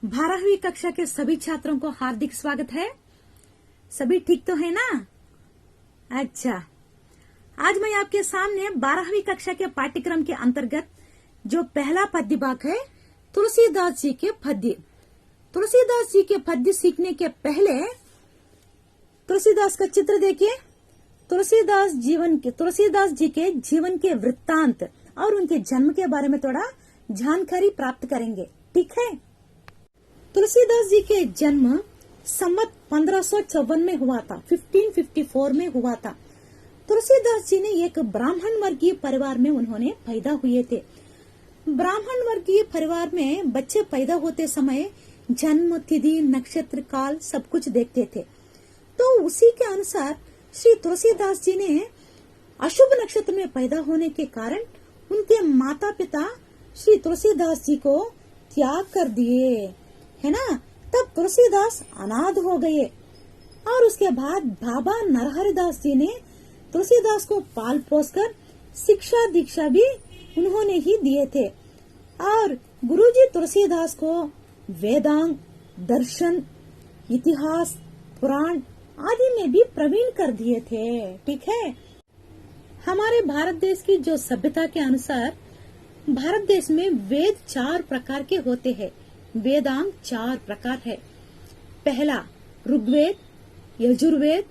12वीं कक्षा के सभी छात्रों को हार्दिक स्वागत है। सभी ठीक तो है ना? अच्छा, आज मैं आपके सामने 12वीं कक्षा के पाठ्यक्रम के अंतर्गत जो पहला पद्य भाग है तुलसीदास जी के पद्य। तुलसीदास जी के पद्य सीखने के पहले तुलसीदास का चित्र देखिए। तुलसीदास जी के जीवन के वृत्तांत और उनके जन्म के बारे में थोड़ा जानकारी प्राप्त करेंगे, ठीक है? तुलसीदास जी के जन्म संवत 1554 में हुआ था, 1554 में हुआ था। तुलसीदास जी ने एक ब्राह्मण वर्गीय परिवार में उन्होंने पैदा हुए थे। ब्राह्मण वर्गीय परिवार में बच्चे पैदा होते समय जन्म तिथि नक्षत्र काल सब कुछ देखते थे। तो उसी के अनुसार श्री तुलसीदास जी ने अशुभ नक्षत्र में पैदा होने के कारण उनके माता पिता श्री तुलसीदास जी को त्याग कर दिए, है ना? तब तुलसीदास अनाथ हो गए और उसके बाद बाबा नरहरिदास जी ने तुलसीदास को पाल पोस कर शिक्षा दीक्षा भी उन्होंने ही दिए थे और गुरुजी तुलसीदास को वेदांग, दर्शन, इतिहास, पुराण आदि में भी प्रवीण कर दिए थे, ठीक है? हमारे भारत देश की जो सभ्यता के अनुसार भारत देश में वेद 4 प्रकार के होते हैं। वेदांग 4 प्रकार है। पहला ऋग्वेद, यजुर्वेद,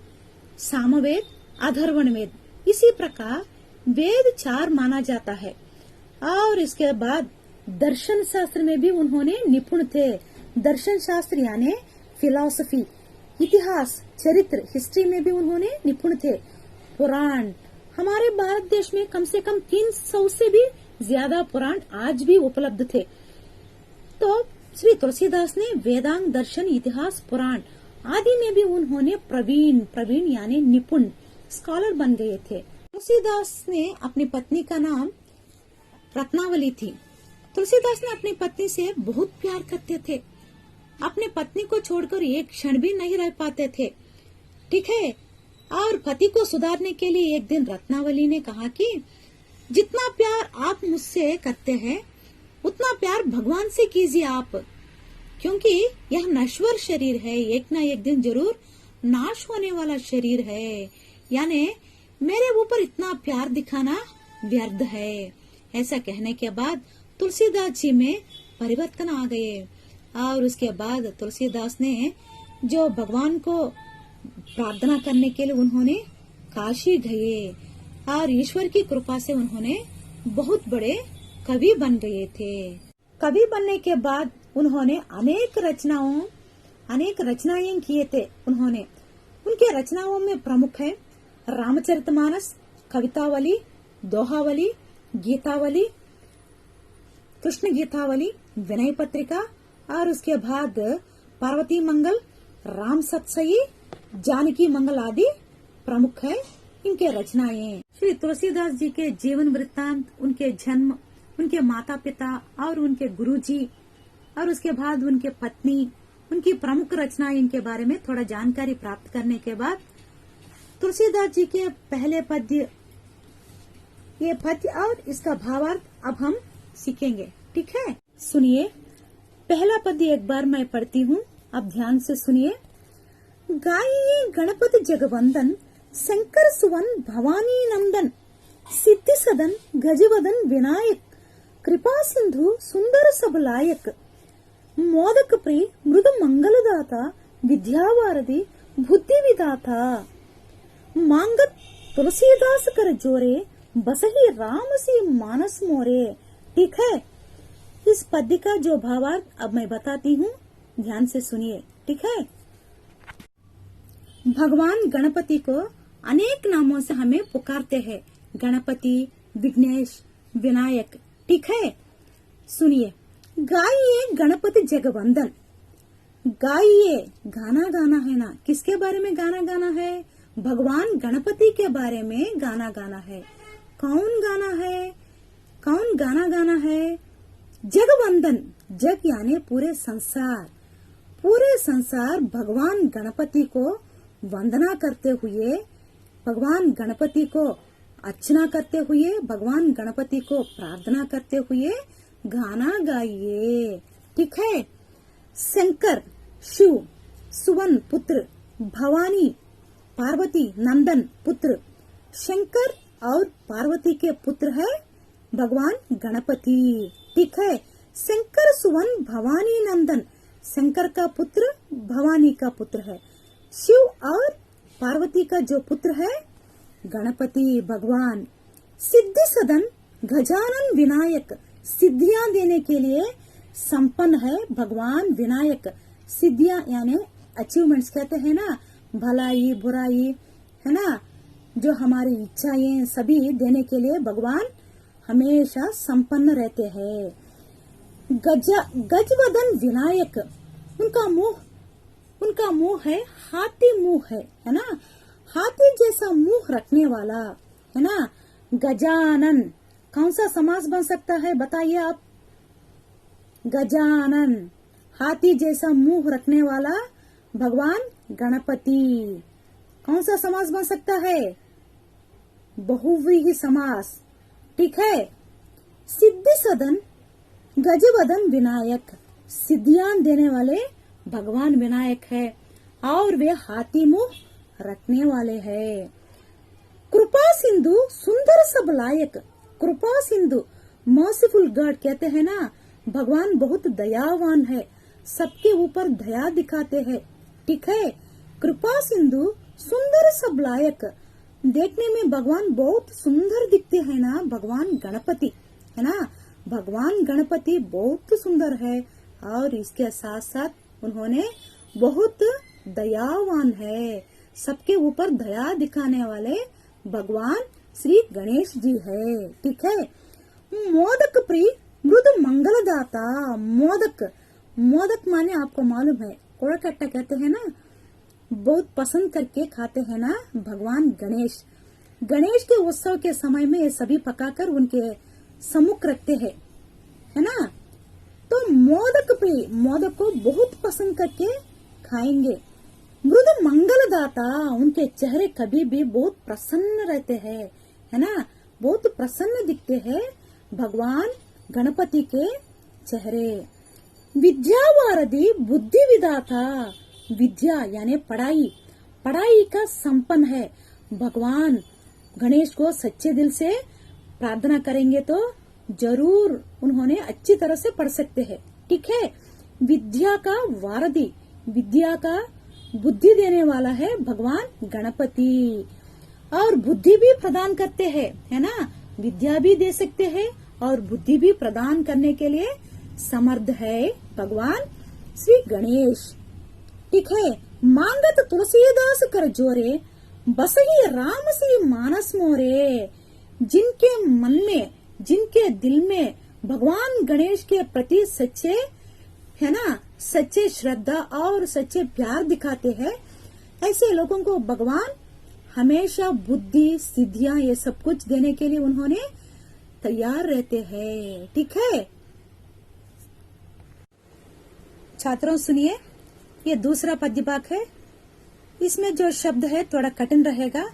सामवेद, अथर्वण वेद। इसी प्रकार वेद 4 माना जाता है। और इसके बाद दर्शन शास्त्र में भी उन्होंने निपुण थे। दर्शन शास्त्र यानी फिलॉसफी, इतिहास, चरित्र, हिस्ट्री में भी उन्होंने निपुण थे। पुराण, हमारे भारत देश में कम से कम 300 से भी ज्यादा पुराण आज भी उपलब्ध थे। तो श्री तुलसीदास ने वेदांग, दर्शन, इतिहास, पुराण आदि में भी उन्होंने प्रवीण यानी निपुण स्कॉलर बन गए थे। तुलसीदास ने अपनी पत्नी का नाम रत्नावली थी। तुलसीदास ने अपनी पत्नी से बहुत प्यार करते थे। अपने पत्नी को छोड़कर एक क्षण भी नहीं रह पाते थे, ठीक है? और पति को सुधारने के लिए एक दिन रत्नावली ने कहा कि जितना प्यार आप मुझसे करते हैं उतना प्यार भगवान से कीजिए आप, क्योंकि यह नश्वर शरीर है, एक ना एक दिन जरूर नाश होने वाला शरीर है, यानी मेरे ऊपर इतना प्यार दिखाना व्यर्थ है। ऐसा कहने के बाद तुलसीदास जी में परिवर्तन आ गए और उसके बाद तुलसीदास ने जो भगवान को प्रार्थना करने के लिए उन्होंने काशी गए और ईश्वर की कृपा से उन्होंने बहुत बड़े कवि बन गए थे। कवि बनने के बाद उन्होंने अनेक रचनाएं किए थे। उनके रचनाओं में प्रमुख है रामचरितमानस, कवितावली, दोहावली, गीतावली, कृष्ण गीतावली, विनय पत्रिका और उसके बाद पार्वती मंगल, राम सत्सई, जानकी मंगल आदि प्रमुख है इनके रचनाएं। श्री तुलसीदास जी के जीवन वृत्तांत, उनके जन्म, उनके माता पिता और उनके गुरुजी और उसके बाद उनके पत्नी, उनकी प्रमुख रचनाएं, इनके बारे में थोड़ा जानकारी प्राप्त करने के बाद तुलसीदास जी के पहले पद्य, ये पद्य और इसका भावार्थ अब हम सीखेंगे, ठीक है? सुनिए, पहला पद्य एक बार मैं पढ़ती हूँ, अब ध्यान से सुनिए। गाइए गणपति जगवंदन, शंकर सुवन भवानी नंदन, सिद्धि सदन गजवदन विनायक, कृपा सिंधु सुंदर सबलायक, मोदक प्रिय मृद मंगलदाता, विद्यावारधि बुद्धि विदाता, मांगत तुलसीदास कर जोरे, बसही राम सी मानस मोरे, ठीक है? इस पद्य का जो भावार्थ अब मैं बताती हूँ, ध्यान से सुनिए, ठीक है? भगवान गणपति को अनेक नामों से हमें पुकारते हैं। गणपति, विघ्नेश, विनायक, ठीक है? सुनिए, गाइए गणपति जगवंदन। गाइए, गाना गाना है ना? किसके बारे में गाना गाना है? भगवान गणपति के बारे में गाना गाना है। कौन गाना गाना है? जगवंदन, जग यानी पूरे संसार भगवान गणपति को वंदना करते हुए, भगवान गणपति को अर्चना करते हुए, भगवान गणपति को प्रार्थना करते हुए गाना गाइए, ठीक है? शंकर शिव, सुवन पुत्र, भवानी पार्वती नंदन पुत्र। शंकर और पार्वती के पुत्र है भगवान गणपति। ठीक है, शंकर सुवन भवानी नंदन, शंकर का पुत्र भवानी का पुत्र है। शिव और पार्वती का जो पुत्र है गणपति भगवान। सिद्धि सदन गजानन विनायक, सिद्धियां देने के लिए संपन्न है भगवान विनायक। सिद्धियां यानी अचीवमेंट्स कहते हैं ना, भलाई बुराई है ना, जो हमारी इच्छाएं सभी देने के लिए भगवान हमेशा संपन्न रहते हैं। गजवदन विनायक, उनका मुंह है हाथी मुंह है ना, हाथी जैसा मुंह रखने वाला है ना। गजानन कौन सा समास बन सकता है बताइए आप? गजानन, हाथी जैसा मुंह रखने वाला भगवान गणपति। कौन सा समास बन सकता है? बहुव्रीहि समास। ठीक है। सिद्धि सदन गजवदन विनायक, सिद्धियां देने वाले भगवान विनायक है और वे हाथी मुंह रखने वाले हैं। कृपा सिंधु सुंदर सब लायक, कृपा सिंधु मर्सीफुल गॉड कहते हैं ना, भगवान बहुत दयावान है, सबके ऊपर दया दिखाते हैं। ठीक है। कृपा सिंधु सुंदर सब लायक, देखने में भगवान बहुत सुंदर दिखते हैं ना, भगवान गणपति है ना। भगवान गणपति बहुत सुंदर है और इसके साथ साथ उन्होंने बहुत दयावान है, सबके ऊपर दया दिखाने वाले भगवान श्री गणेश जी है। ठीक है। मोदक प्रिय मृद मंगलदाता, मोदक माने आपको मालूम है कोड़कट्टा कहते हैं ना, बहुत पसंद करके खाते हैं ना भगवान गणेश। गणेश के उत्सव के समय में ये सभी पकाकर उनके सम्मुख रखते हैं है ना। तो मोदक प्रिय, मोदक को बहुत पसंद करके खाएंगे। मृद मंगलदाता, उनके चेहरे कभी भी बहुत प्रसन्न रहते हैं है ना, बहुत प्रसन्न दिखते हैं भगवान गणपति के चेहरे। विद्यावारधि बुद्धि विदाता, विद्या यानी पढ़ाई का संपन्न है भगवान गणेश को। सच्चे दिल से प्रार्थना करेंगे तो जरूर उन्होंने अच्छी तरह से पढ़ सकते हैं। ठीक है। विद्या का वारधि, विद्या का बुद्धि देने वाला है भगवान गणपति और बुद्धि भी प्रदान करते हैं है ना, विद्या भी दे सकते हैं और बुद्धि भी प्रदान करने के लिए समर्थ है भगवान श्री गणेश। ठीक है। मांगत तुलसीदास कर जोरे, बसही राम सी मानस मोरे, जिनके मन में जिनके दिल में भगवान गणेश के प्रति सच्चे है ना, सच्चे श्रद्धा और सच्चे प्यार दिखाते हैं, ऐसे लोगों को भगवान हमेशा बुद्धि सिद्धियां ये सब कुछ देने के लिए उन्होंने तैयार रहते हैं। ठीक है। छात्रों सुनिए, ये दूसरा पद्य भाग है, इसमें जो शब्द है थोड़ा कठिन रहेगा,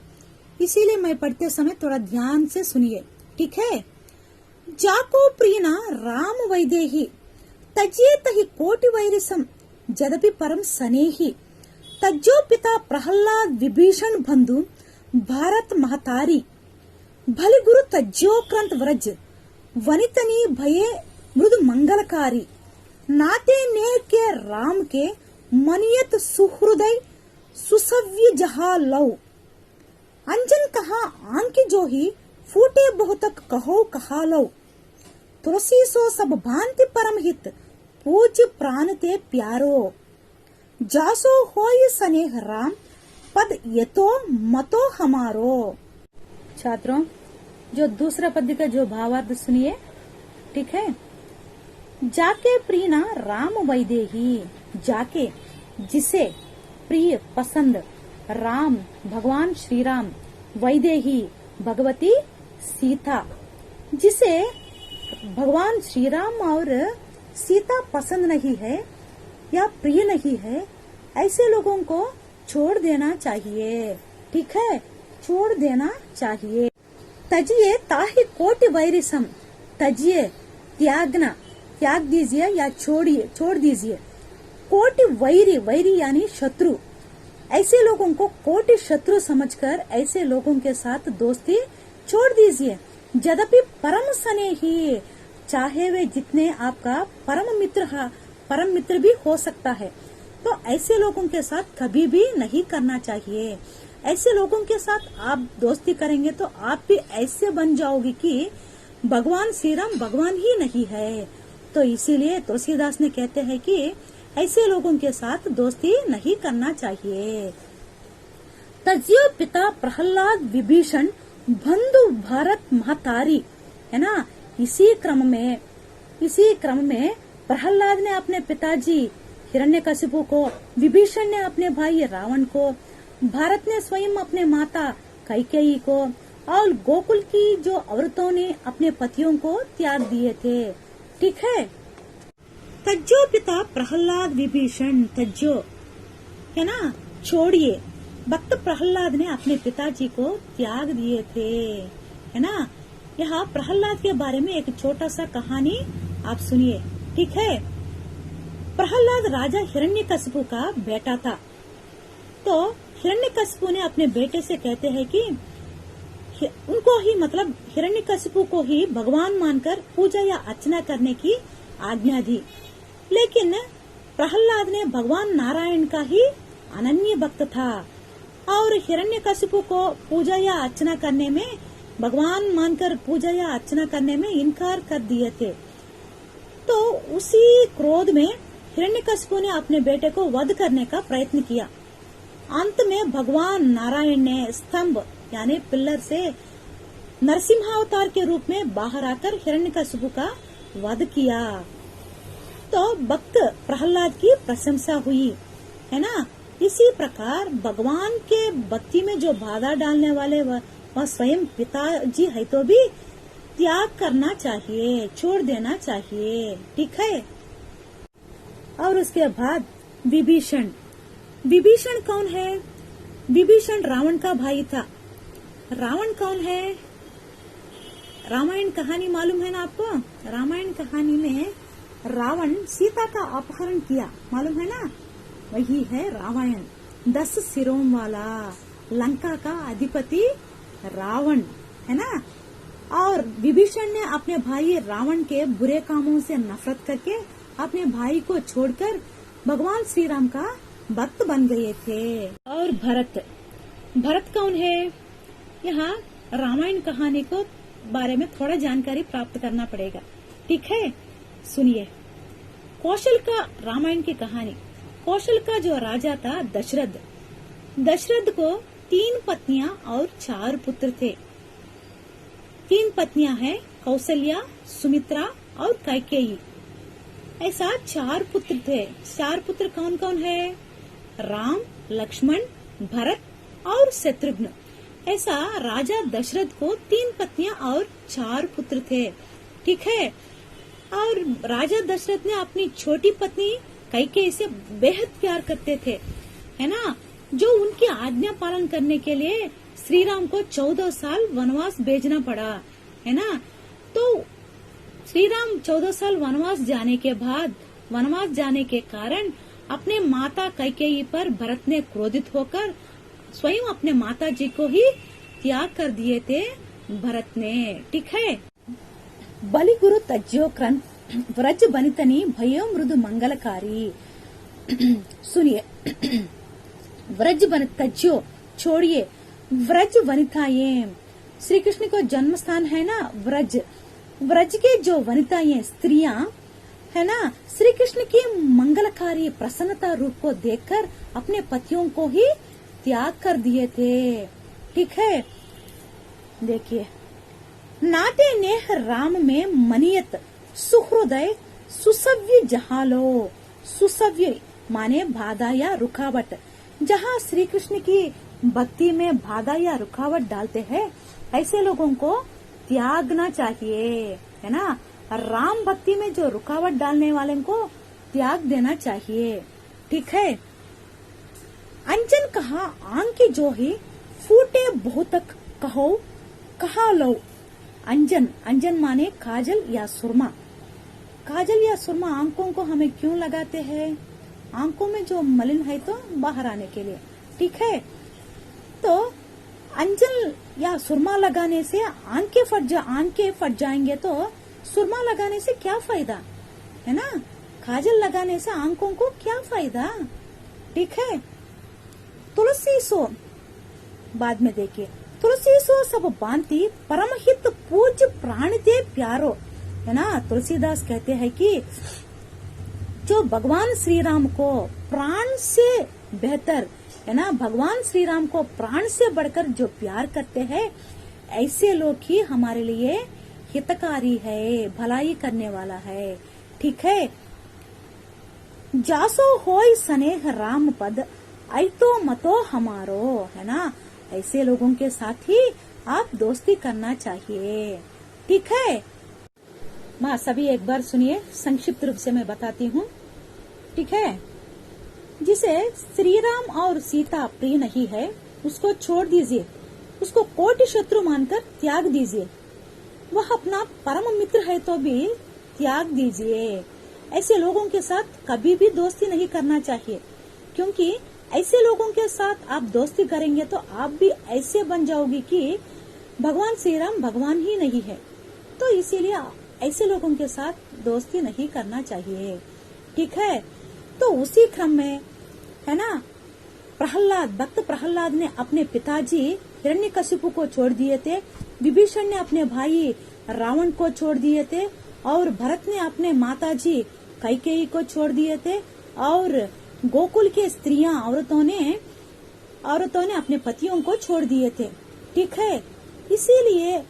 इसीलिए मैं पढ़ते समय थोड़ा ध्यान से सुनिए। ठीक है। जाको प्रीना राम वैदेही, तज्ये तहि कोटि वैरिसम जदपि परम सनेही, तज्जो पिता प्रहलाद विभीषण बंधु भारत महतारी, भले गुरु तज्जो क्रंत व्रज वनितनी भये मृद मंगलकारी, नाते नेह के राम के मनियत सुहृदय सुसव्य जहा लव, अंजन कहा आन की जो ही फूटे बहुतक कहो कहा लो, तुलसी सो सब भांति परम हित पूज्य प्राण ते प्यारो, जासो होय स्नेह राम पद ये तो मतो हमारो। छात्रों, जो दूसरा पद्य का जो भावार्थ सुनिए। ठीक है। जाके प्रीना राम वैदेही, जाके जिसे प्रिय पसंद, राम भगवान श्री राम, वैदेही भगवती सीता, जिसे भगवान श्री राम और सीता पसंद नहीं है या प्रिय नहीं है, ऐसे लोगों को छोड़ देना चाहिए। ठीक है। छोड़ देना चाहिए। तजिए ताहि कोटि वैरिसम, तजिए त्यागना, त्याग दीजिए या छोड़ दीजिए। कोटि वैरी, वैरी यानी शत्रु, ऐसे लोगों को कोटि शत्रु समझकर ऐसे लोगों के साथ दोस्ती छोड़ दीजिए। यद्यपि परम स्नेही, चाहे वे जितने आपका परम मित्र भी हो सकता है, तो ऐसे लोगों के साथ कभी भी नहीं करना चाहिए। ऐसे लोगों के साथ आप दोस्ती करेंगे तो आप भी ऐसे बन जाओगे कि भगवान श्री राम भगवान ही नहीं है। तो इसीलिए तुलसीदास ने कहते हैं कि ऐसे लोगों के साथ दोस्ती नहीं करना चाहिए। तज्यो पिता प्रहलाद विभीषण बंधु भरत महतारी, है ना। इसी क्रम में प्रहलाद ने अपने पिताजी हिरण्यकशिपु को, विभीषण ने अपने भाई रावण को, भारत ने स्वयं अपने माता कैकेयी को, और गोकुल की जो औरतों ने अपने पतियों को त्याग दिए थे। ठीक है। तज्जो पिता प्रहलाद विभीषण, तज्जो है ना, छोड़िए। भक्त प्रहलाद ने अपने पिताजी को त्याग दिए थे, है ना। यहाँ प्रहलाद के बारे में एक छोटा सा कहानी आप सुनिए। ठीक है। प्रहलाद राजा हिरण्यकशिपु का बेटा था। तो हिरण्यकशिपु ने अपने बेटे से कहते हैं कि उनको ही, मतलब हिरण्यकशिपु को ही भगवान मानकर पूजा या अर्चना करने की आज्ञा दी। लेकिन प्रहलाद ने भगवान नारायण का ही अनन्य भक्त था और हिरण्यकशिपु को पूजा या अर्चना करने में, भगवान मानकर पूजा या अर्चना करने में इनकार कर दिए थे। तो उसी क्रोध में हिरण्यकशिपु ने अपने बेटे को वध करने का प्रयत्न किया। अंत में भगवान नारायण ने स्तंभ यानी पिल्लर से नरसिंहावतार के रूप में बाहर आकर हिरण्यकशिपु का वध किया। तो भक्त प्रहलाद की प्रशंसा हुई, है ना। इसी प्रकार भगवान के भक्ति में जो बाधा डालने वाले वह स्वयं पिताजी है, तो भी त्याग करना चाहिए, छोड़ देना चाहिए। ठीक है। और उसके बाद विभीषण। विभीषण कौन है? विभीषण रावण का भाई था। रावण कौन है? रामायण कहानी मालूम है ना आपको? रामायण कहानी में रावण सीता का अपहरण किया, मालूम है ना। वही है रामायण, 10 सिरों वाला लंका का अधिपति रावण, है ना। और विभीषण ने अपने भाई रावण के बुरे कामों से नफरत करके अपने भाई को छोड़कर भगवान श्री राम का भक्त बन गए थे। और भरत कौन है? यहाँ रामायण कहानी को बारे में थोड़ा जानकारी प्राप्त करना पड़ेगा। ठीक है, सुनिए। कौशल का, रामायण की कहानी। कौशल का जो राजा था दशरथ को 3 पत्नियां और 4 पुत्र थे। 3 पत्नियां हैं, कौशल्या, सुमित्रा और कैकेयी। ऐसा 4 पुत्र थे। 4 पुत्र कौन कौन है? राम, लक्ष्मण, भरत और शत्रुघ्न। ऐसा राजा दशरथ को 3 पत्नियां और 4 पुत्र थे। ठीक है। और राजा दशरथ ने अपनी छोटी पत्नी कैकेयी से बेहद प्यार करते थे, है ना। जो उनकी आज्ञा पालन करने के लिए श्री राम को 14 साल वनवास भेजना पड़ा, है ना। तो श्री राम 14 साल वनवास जाने के कारण अपने माता कैकेयी पर भरत ने क्रोधित होकर स्वयं अपने माता जी को ही त्याग कर दिए थे भरत ने। ठीक है। बलि गुरु तज्जो क्रन व्रज बनितनी भयो मृदु मंगलकारी। सुनिए। व्रज बन तज्जो, छोड़िए। व्रज वनिताएं, श्री कृष्ण को जन्म स्थान है ना व्रज के जो वनिताएं, स्त्रियां, है ना, श्री कृष्ण की मंगलकारी प्रसन्नता रूप को देखकर अपने पतियों को ही त्याग कर दिए थे। ठीक है। देखिए। नाटे नेह राम में मनियत सुहृदय सुसव्य जहालो। सुसव्य माने बाधा या रुकावट। जहाँ श्री कृष्ण की भक्ति में बाधा या रुकावट डालते हैं, ऐसे लोगों को त्यागना चाहिए, है ना। राम भक्ति में जो रुकावट डालने वाले को त्याग देना चाहिए। ठीक है। अंजन कहा आंकी जो ही फूटे बहुतक कहो कहा लो। अंजन माने काजल या सुरमा। काजल या सुरमा आंखों को हमें क्यों लगाते हैं? आंखों में जो मलिन है तो बाहर आने के लिए, ठीक है। तो अंजन या सुरमा लगाने से आंखें फट जाएंगे तो सुरमा लगाने से क्या फायदा, है ना। काजल लगाने से आंखों को क्या फायदा, ठीक है। तुलसी सो बाद में देखिए, तुलसी सो सब बांति परमहित पूज प्राण दे प्यारो, है ना। तुलसीदास कहते हैं कि जो भगवान श्री राम को प्राण से बेहतर, है ना, भगवान श्री राम को प्राण से बढ़कर जो प्यार करते हैं, ऐसे लोग ही हमारे लिए हितकारी है, भलाई करने वाला है, ठीक है। जासो होय स्नेह राम पद आई तो मतो हमारो, है ना। ऐसे लोगों के साथ ही आप दोस्ती करना चाहिए, ठीक है। माँ सभी एक बार सुनिए, संक्षिप्त रूप से मैं बताती हूँ, ठीक है। जिसे श्री राम और सीता प्रिय नहीं है उसको छोड़ दीजिए, उसको कोटि शत्रु मानकर त्याग दीजिए। वह अपना परम मित्र है तो भी त्याग दीजिए। ऐसे लोगों के साथ कभी भी दोस्ती नहीं करना चाहिए, क्योंकि ऐसे लोगों के साथ आप दोस्ती करेंगे तो आप भी ऐसे बन जाओगी कि भगवान श्री राम भगवान ही नहीं है। तो इसीलिए ऐसे लोगों के साथ दोस्ती नहीं करना चाहिए, ठीक है। तो उसी क्रम में, है ना, भक्त प्रहलाद ने अपने पिताजी हिरण्यकशिपु को छोड़ दिए थे, विभीषण ने अपने भाई रावण को छोड़ दिए थे, और भरत ने अपने माताजी कैकेयी को छोड़ दिए थे, और गोकुल के स्त्रियां औरतों ने अपने पतियों को छोड़ दिए थे, ठीक है। इसीलिए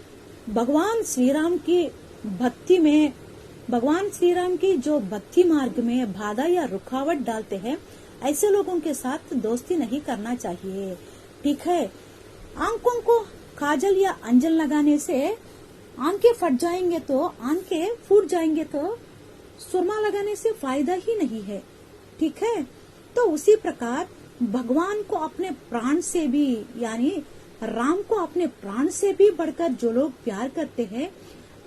भगवान श्री राम की भक्ति में, भगवान श्री राम की जो भक्ति मार्ग में बाधा या रुकावट डालते हैं, ऐसे लोगों के साथ दोस्ती नहीं करना चाहिए, ठीक है। आंखों को काजल या अंजन लगाने से आंखें फट जाएंगे तो, आंखें फूट जाएंगे तो सुरमा लगाने से फायदा ही नहीं है, ठीक है। तो उसी प्रकार भगवान को अपने प्राण से भी, यानी राम को अपने प्राण से भी बढ़कर जो लोग प्यार करते हैं,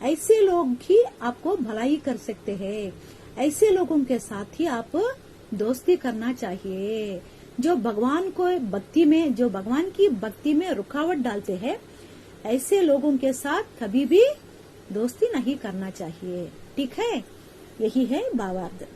ऐसे लोग ही आपको भलाई कर सकते हैं। ऐसे लोगों के साथ ही आप दोस्ती करना चाहिए, जो भगवान को भक्ति में, जो भगवान की भक्ति में रुकावट डालते हैं, ऐसे लोगों के साथ कभी भी दोस्ती नहीं करना चाहिए, ठीक है। यही है भावार्थ।